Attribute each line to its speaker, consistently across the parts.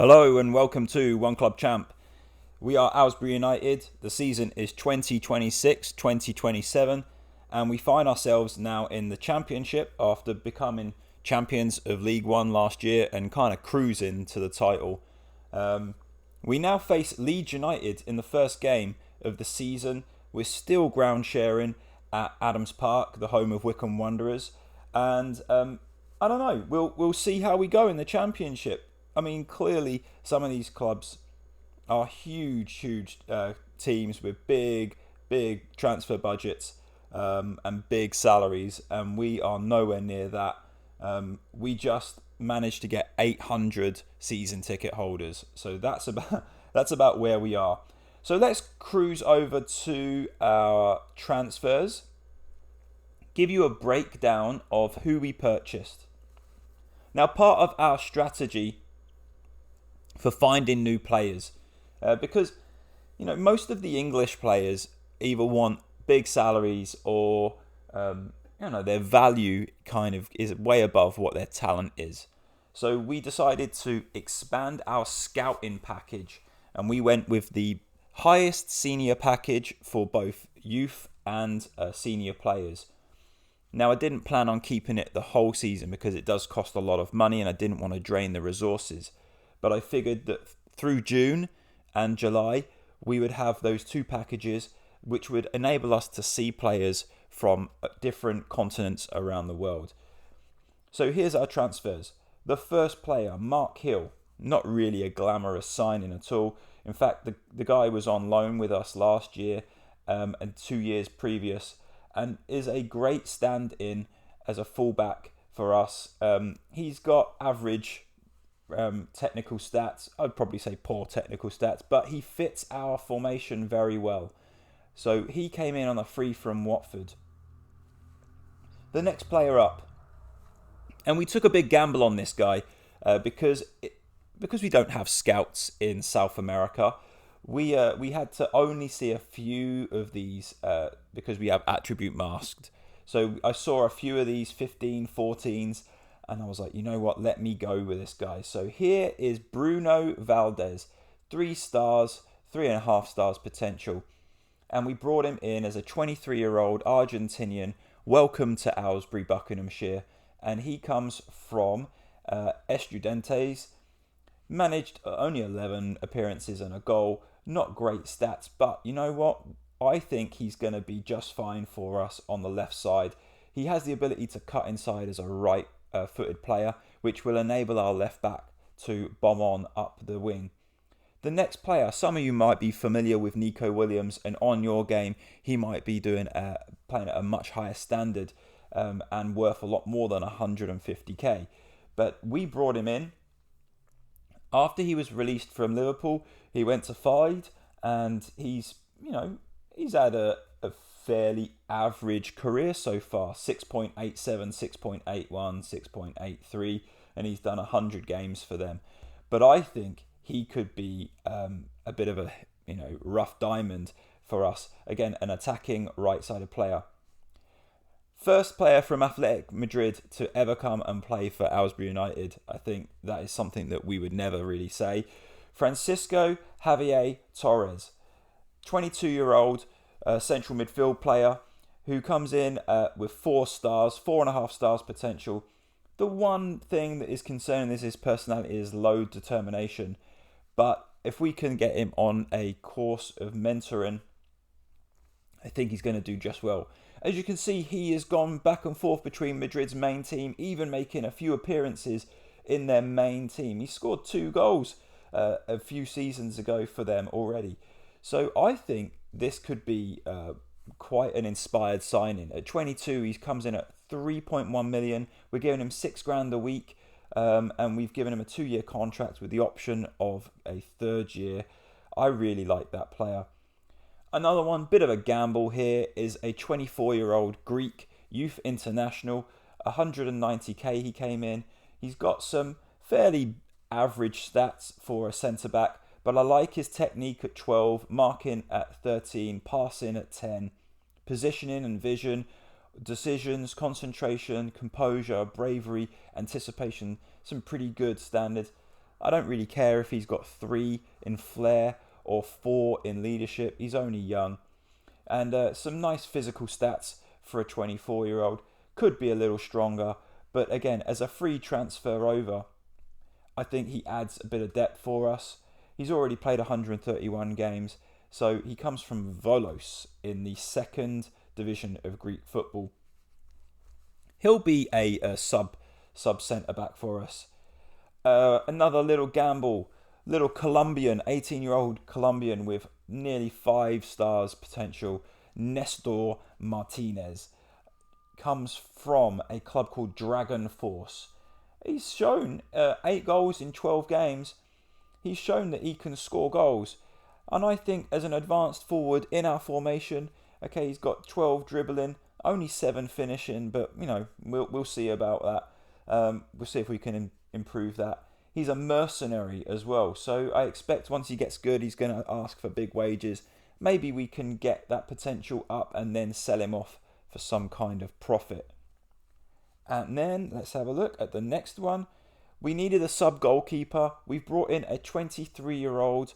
Speaker 1: Hello and welcome to One Club Champ. We are Aylesbury United. The season is 2026-2027 and we find ourselves now in the Championship after becoming champions of League One last year and kind of cruising to the title. We now face Leeds United in the first game of the season. We're still ground sharing at Adams Park, the home of Wycombe Wanderers, and I don't know. We'll see how we go in the Championship. I mean, clearly some of these clubs are huge teams with big transfer budgets and big salaries, and we are nowhere near that. We just managed to get 800 season ticket holders, so that's about where we are. So let's cruise over to our transfers, give you a breakdown of who we purchased. Now, part of our strategy for finding new players, because most of the English players either want big salaries or their value kind of is way above what their talent is. So we decided to expand our scouting package, and we went with the highest senior package for both youth and senior players. Now, I didn't plan on keeping it the whole season because it does cost a lot of money and I didn't want to drain the resources. But I figured that through June and July, we would have those two packages, which would enable us to see players from different continents around the world. So here's our transfers. The first player, Mark Hill, not really a glamorous signing at all. In fact, the guy was on loan with us last year and 2 years previous, and is a great stand-in as a fullback for us. He's got average technical stats. I'd probably say poor technical stats, but he fits our formation very well. So he came in on a free from Watford. The next player up, and we took a big gamble on this guy because we don't have scouts in South America. We had to only see a few of these because we have attribute masked. So I saw a few of these 15, 14s, and I was like, you know what, let me go with this guy. So here is Bruno Valdez, 3 stars, 3.5 stars potential. And we brought him in as a 23-year-old Argentinian, welcome to Aylesbury, Buckinghamshire. And he comes from Estudiantes, managed only 11 appearances and a goal. Not great stats, but you know what? I think he's going to be just fine for us on the left side. He has the ability to cut inside as a right-footed player, which will enable our left back to bomb on up the wing. The next player, some of you might be familiar with Nico Williams, and on your game, he might be playing at a much higher standard and worth a lot more than 150k. But we brought him in. After he was released from Liverpool, he went to Fide, and he's had a fairly average career so far. 6.87, 6.81, 6.83, and he's done 100 games for them. But I think he could be a bit of a rough diamond for us. Again, an attacking right-sided player. First player from Athletic Madrid to ever come and play for Aylesbury United. I think that is something that we would never really say. Francisco Javier Torres, 22-year-old central midfield player who comes in with 4 stars, 4.5 stars potential. The one thing that is concerning is his personality, is low determination. But if we can get him on a course of mentoring, I think he's going to do just well. As you can see, he has gone back and forth between Madrid's main team, even making a few appearances in their main team. He scored 2 goals a few seasons ago for them already. So I think this could be quite an inspired signing. At 22, he comes in at 3.1 million. We're giving him £6,000 a week, and we've given him a 2-year contract with the option of a 3rd year. I really like that player. Another one, bit of a gamble here, is a 24-year-old Greek youth international. 190k he came in. He's got some fairly average stats for a centre-back, but I like his technique at 12, marking at 13, passing at 10, positioning and vision, decisions, concentration, composure, bravery, anticipation, some pretty good standards. I don't really care if he's got 3 in flair or 4 in leadership. He's only young. And some nice physical stats for a 24-year-old. Could be a little stronger. But again, as a free transfer over, I think he adds a bit of depth for us. He's already played 131 games. So he comes from Volos in the second division of Greek football. He'll be a sub centre back for us. Another little gamble, little Colombian, 18-year-old Colombian with nearly 5 stars potential, Nestor Martinez, comes from a club called Dragon Force. He's shown 8 goals in 12 games. He's shown that he can score goals. And I think as an advanced forward in our formation, okay, he's got 12 dribbling, only 7 finishing, but, you know, we'll see about that. We'll see if we can improve that. He's a mercenary as well, so I expect once he gets good, he's going to ask for big wages. Maybe we can get that potential up and then sell him off for some kind of profit. And then let's have a look at the next one. We needed a sub goalkeeper. We've brought in a 23-year-old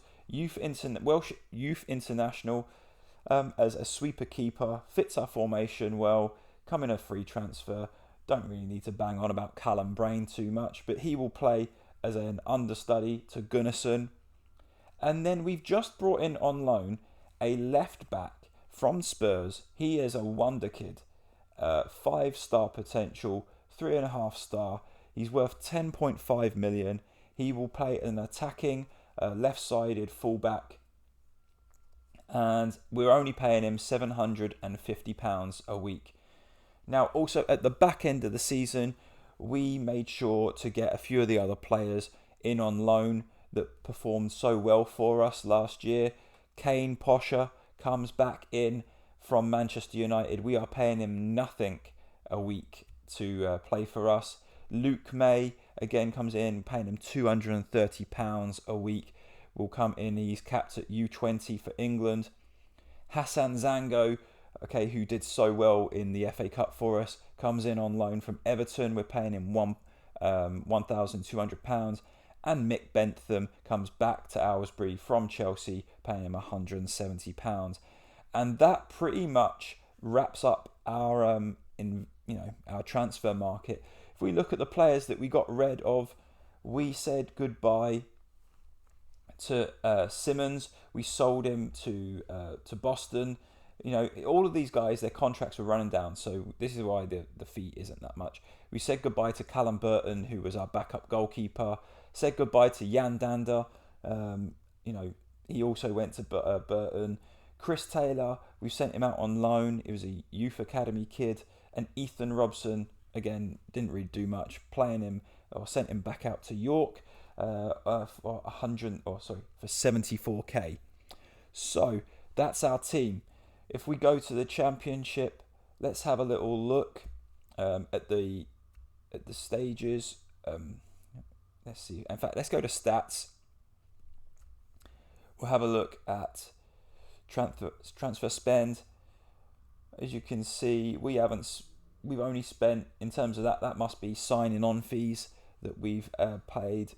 Speaker 1: Welsh youth international as a sweeper keeper. Fits our formation well. Come in a free transfer. Don't really need to bang on about Callum Brain too much, but he will play as an understudy to Gunnarsson. And then we've just brought in on loan a left back from Spurs. He is a wonder kid. 5-star potential, 3.5 star. He's worth 10.5 million. He will play an attacking left-sided fullback. And we're only paying him £750 a week. Now, also at the back end of the season, we made sure to get a few of the other players in on loan that performed so well for us last year. Kane Posher comes back in from Manchester United. We are paying him nothing a week to play for us. Luke May again comes in, paying him £230 a week. Will come in. He's capped at U20 for England. Hassan Zango, okay, who did so well in the FA Cup for us, comes in on loan from Everton. We're paying him £1,200. And Mick Bentham comes back to Aylesbury from Chelsea, paying him £170. And that pretty much wraps up our our transfer market. If we look at the players that we got rid of, we said goodbye to Simmons. We sold him to Boston. You know, all of these guys, their contracts were running down, so this is why the fee isn't that much. We said goodbye to Callum Burton, who was our backup goalkeeper. Said goodbye to Jan Dander. He also went to Burton. Chris Taylor, we sent him out on loan. He was a youth academy kid. And Ethan Robson, again, didn't really do much. Sent him back out to York for 74k. So that's our team. If we go to the Championship, let's have a little look at the stages. Let's see. In fact, let's go to stats. We'll have a look at transfer spend. As you can see, we've only spent, in terms of that must be signing on fees that we've paid.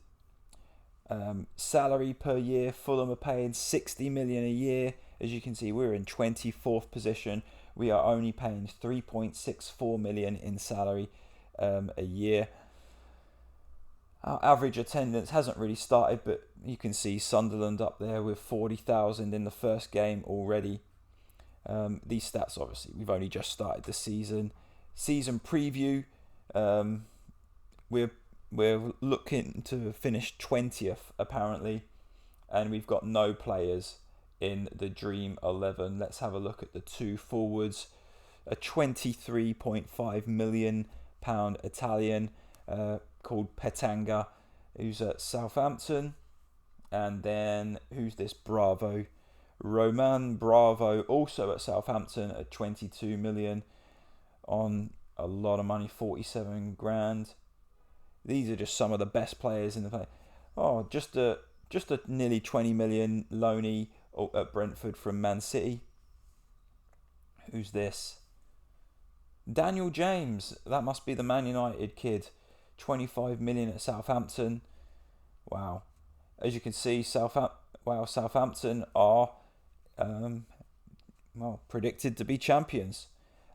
Speaker 1: Salary per year, Fulham are paying 60 million a year. As you can see, we're in 24th position. We are only paying 3.64 million in salary a year. Our average attendance hasn't really started, but you can see Sunderland up there with 40,000 in the first game already. These stats, obviously, we've only just started the season. Season preview, we're looking to finish 20th apparently, and we've got no players in the Dream 11. Let's have a look at the 2 forwards. A £23.5 million Italian called Petanga, who's at Southampton. And then who's this? Roman Bravo, also at Southampton at 22 million on a lot of money, 47 grand. These are just some of the best players in the play. Oh, just a nearly 20 million loanee at Brentford from Man City. Who's this? Daniel James. That must be the Man United kid. 25 million at Southampton. Wow. As you can see, Southampton are um, predicted to be champions.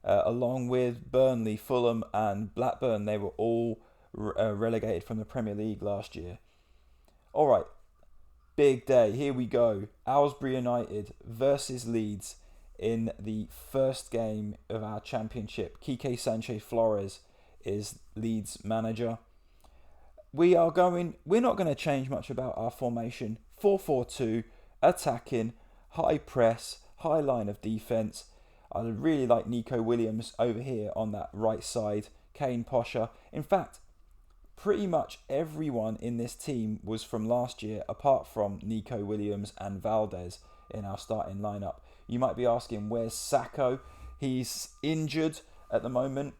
Speaker 1: Along with Burnley, Fulham, and Blackburn, they were all relegated from the Premier League last year. All right, big day. Here we go. Aylesbury United versus Leeds in the first game of our championship. Quique Sanchez Flores is Leeds manager. We're not going to change much about our formation. 4-4-2, attacking, high press, high line of defence. I really like Nico Williams over here on that right side. Kane Posher. In fact, pretty much everyone in this team was from last year, apart from Nico Williams and Valdez in our starting lineup. You might be asking, where's Sacco? He's injured at the moment.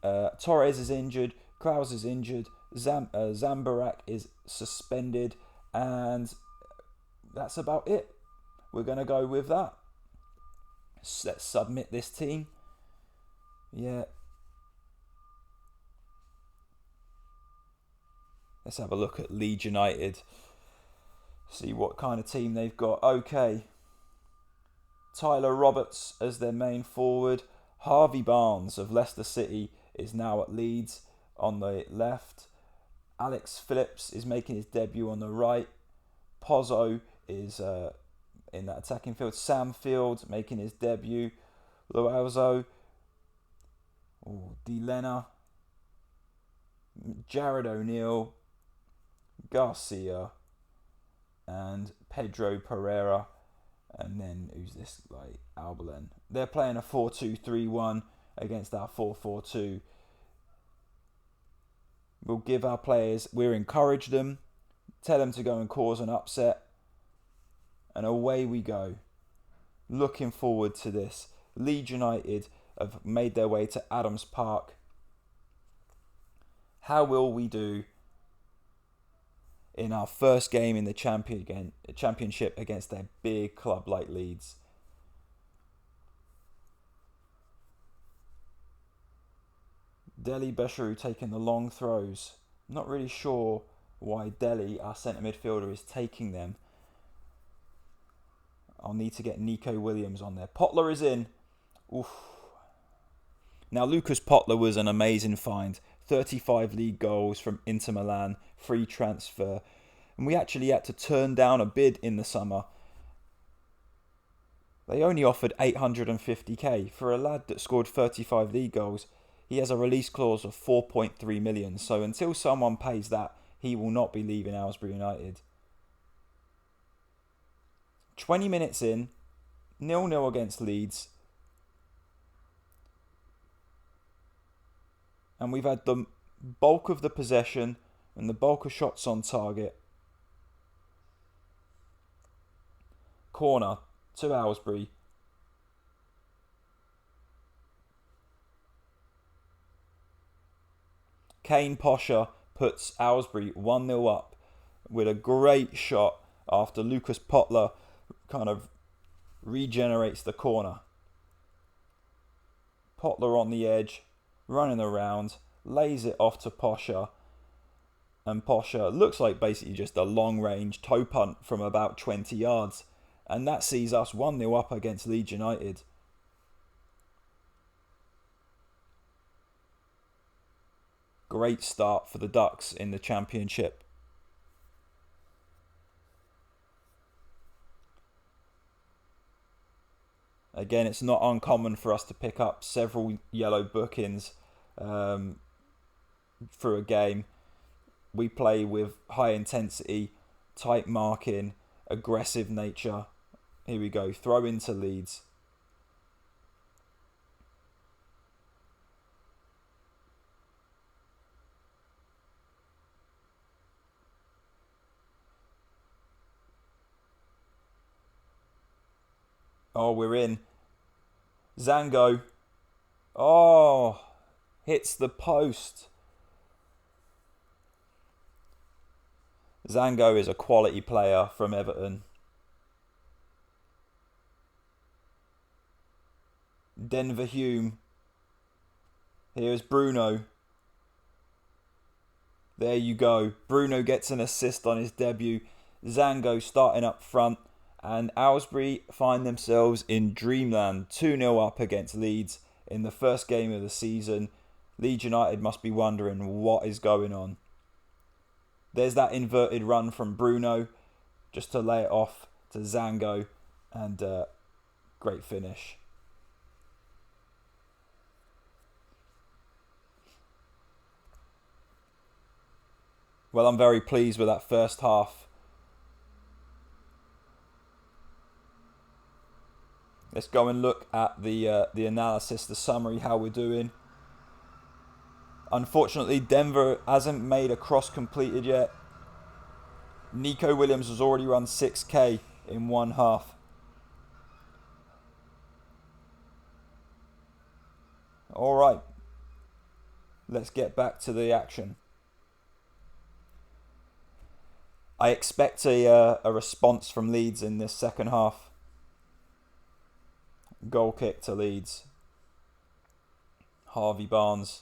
Speaker 1: Torres is injured. Klaus is injured. Zambarak is suspended. And that's about it. We're going to go with that. Let's submit this team. Yeah. Let's have a look at Leeds United. See what kind of team they've got. Okay. Tyler Roberts as their main forward. Harvey Barnes of Leicester City is now at Leeds on the left. Alex Phillips is making his debut on the right. Pozzo is in that attacking field. Sam Field making his debut. Loazo. Delena. Jared O'Neill. Garcia. And Pedro Pereira. And then, who's this guy? Albelen. They're playing a 4-2-3-1 against our 4-4-2. We'll encourage them, tell them to go and cause an upset, and away we go. Looking forward to this. Leeds United have made their way to Adams Park. How will we do in our first game in the championship against a big club like Leeds? Deli Besharu taking the long throws. Not really sure why Deli, our centre midfielder, is taking them. I'll need to get Nico Williams on there. Potler is in. Oof. Now, Lucas Potler was an amazing find. 35 league goals from Inter Milan, free transfer. And we actually had to turn down a bid in the summer. They only offered 850k for a lad that scored 35 league goals. He has a release clause of 4.3 million. So until someone pays that, he will not be leaving Aylesbury United. 20 minutes in, 0-0 against Leeds. And we've had the bulk of the possession and the bulk of shots on target. Corner to Aylesbury. Kane Posher puts Aylesbury 1-0 up with a great shot after Lucas Potler kind of regenerates the corner. Potler on the edge, running around, lays it off to Posher. And Posher looks like basically just a long-range toe punt from about 20 yards. And that sees us 1-0 up against Leeds United. Great start for the Ducks in the Championship. Again, it's not uncommon for us to pick up several yellow bookings through a game. We play with high intensity, tight marking, aggressive nature. Here we go, throw into Leeds. Oh, we're in. Zango. Oh, hits the post. Zango is a quality player from Everton. Denver Hume. Here's Bruno. There you go. Bruno gets an assist on his debut. Zango starting up front. And Aylesbury find themselves in dreamland, 2-0 up against Leeds in the first game of the season. Leeds United must be wondering what is going on. There's that inverted run from Bruno, just to lay it off to Zango, and great finish. Well, I'm very pleased with that first half. Let's go and look at the analysis, the summary, how we're doing. Unfortunately, Denver hasn't made a cross completed yet. Nico Williams has already run 6k in one half. All right, let's get back to the action. I expect a response from Leeds in this second half. Goal kick to Leeds. Harvey Barnes.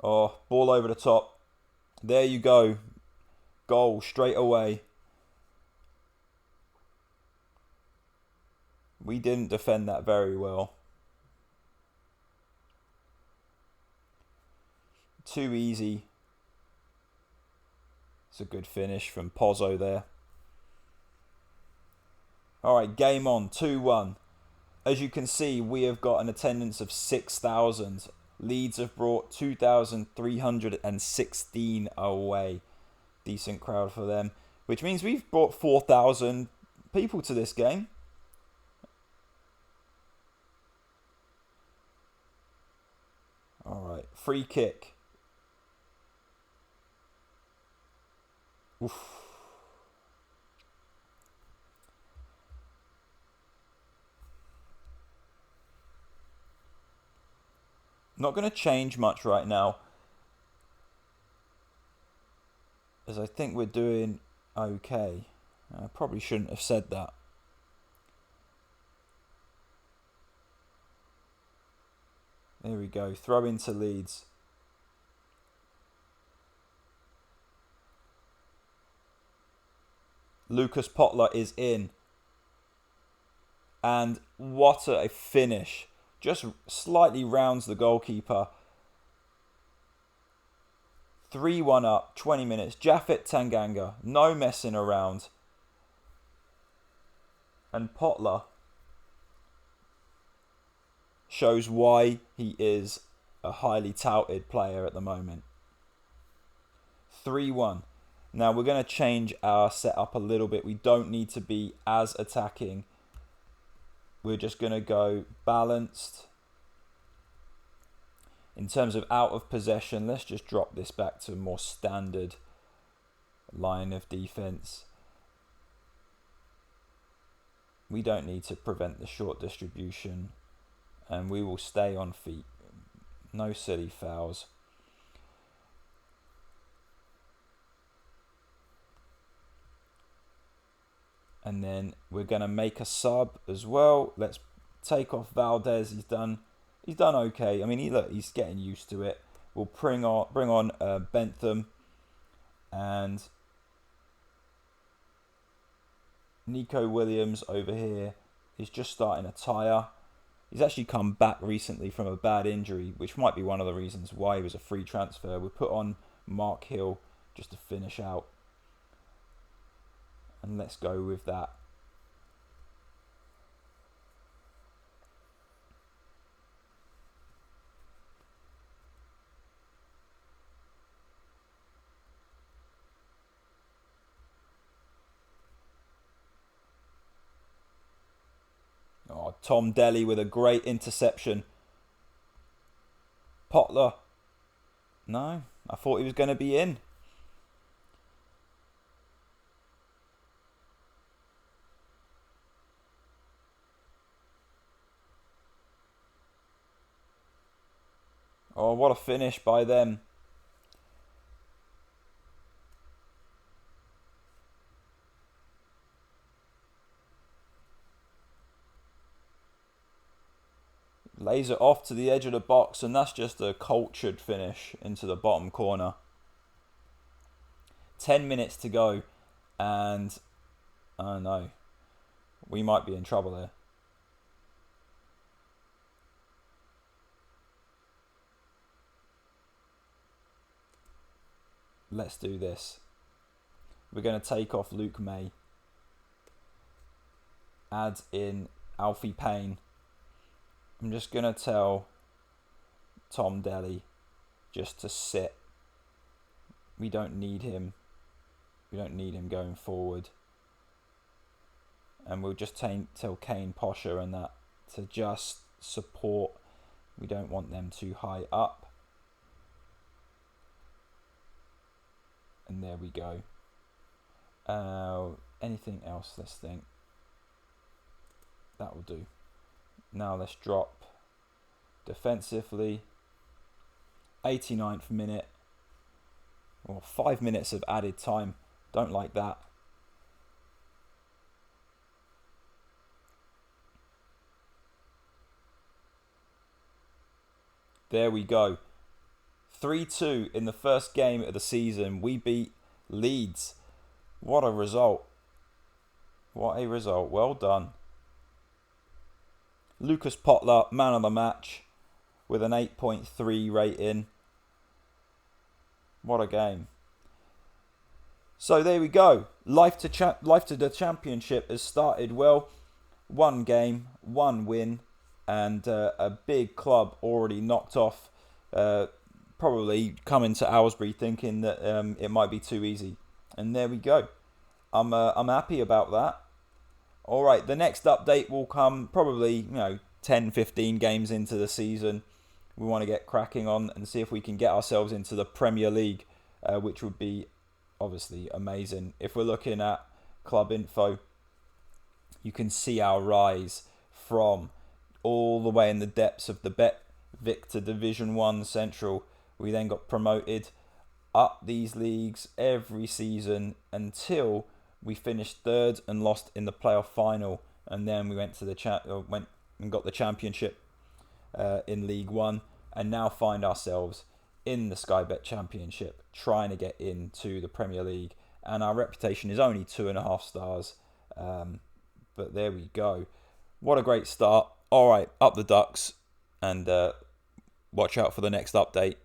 Speaker 1: Oh, ball over the top. There you go. Goal straight away. We didn't defend that very well. Too easy. It's a good finish from Pozzo there. Alright, game on, 2-1. As you can see, we have got an attendance of 6,000. Leeds have brought 2,316 away. Decent crowd for them. Which means we've brought 4,000 people to this game. Alright, free kick. Oof. Not going to change much right now, as I think we're doing okay. I probably shouldn't have said that. There we go. Throw into Leeds. Lucas Potler is in. And what a finish. Just slightly rounds the goalkeeper. 3-1 up, 20 minutes. Japhet Tanganga, no messing around. And Potler shows why he is a highly touted player at the moment. 3-1. Now we're going to change our setup a little bit. We don't need to be as attacking. We're just going to go balanced. In terms of out of possession, let's just drop this back to a more standard line of defense. We don't need to prevent the short distribution, and we will stay on feet. No silly fouls. And then we're going to make a sub as well. Let's take off Valdez. He's done okay. I mean, he's getting used to it. We'll bring on Bentham and Nico Williams over here is just starting a tire. He's actually come back recently from a bad injury, which might be one of the reasons why he was a free transfer. We put on Mark Hill just to finish out. And let's go with that. Oh, Tom Delly with a great interception. Potler. No, I thought he was going to be in. Oh, what a finish by them. Lays it off to the edge of the box, and that's just a cultured finish into the bottom corner. 10 minutes to go, and I don't know, we might be in trouble here. Let's do this. We're going to take off Luke May, add in Alfie Payne. I'm just going to tell Tom Delly just to sit. We don't need him. We don't need him going forward. And we'll just tell Kane Posher and that to just support. We don't want them too high up. And there we go. Anything else? Let's think. That will do. Now let's drop defensively. 89th minute. Or 5 minutes of added time. Don't like that. There we go. 3-2 in the first game of the season. We beat Leeds. What a result. What a result. Well done. Lucas Potler, man of the match, with an 8.3 rating. What a game. So there we go. Life to the Championship has started well. 1 game, 1 win, and a big club already knocked off. Probably coming to Aylesbury thinking that it might be too easy. And there we go. I'm happy about that. All right, the next update will come probably 10, 15 games into the season. We want to get cracking on and see if we can get ourselves into the Premier League, which would be obviously amazing. If we're looking at club info, you can see our rise from all the way in the depths of the Bet Victor Division 1 Central. We then got promoted up these leagues every season until we finished 3rd and lost in the playoff final, and then we went to the went and got the championship in League 1, and now find ourselves in the Sky Bet Championship, trying to get into the Premier League. And our reputation is only 2.5 stars, but there we go. What a great start. All right, up the Ducks, and watch out for the next update.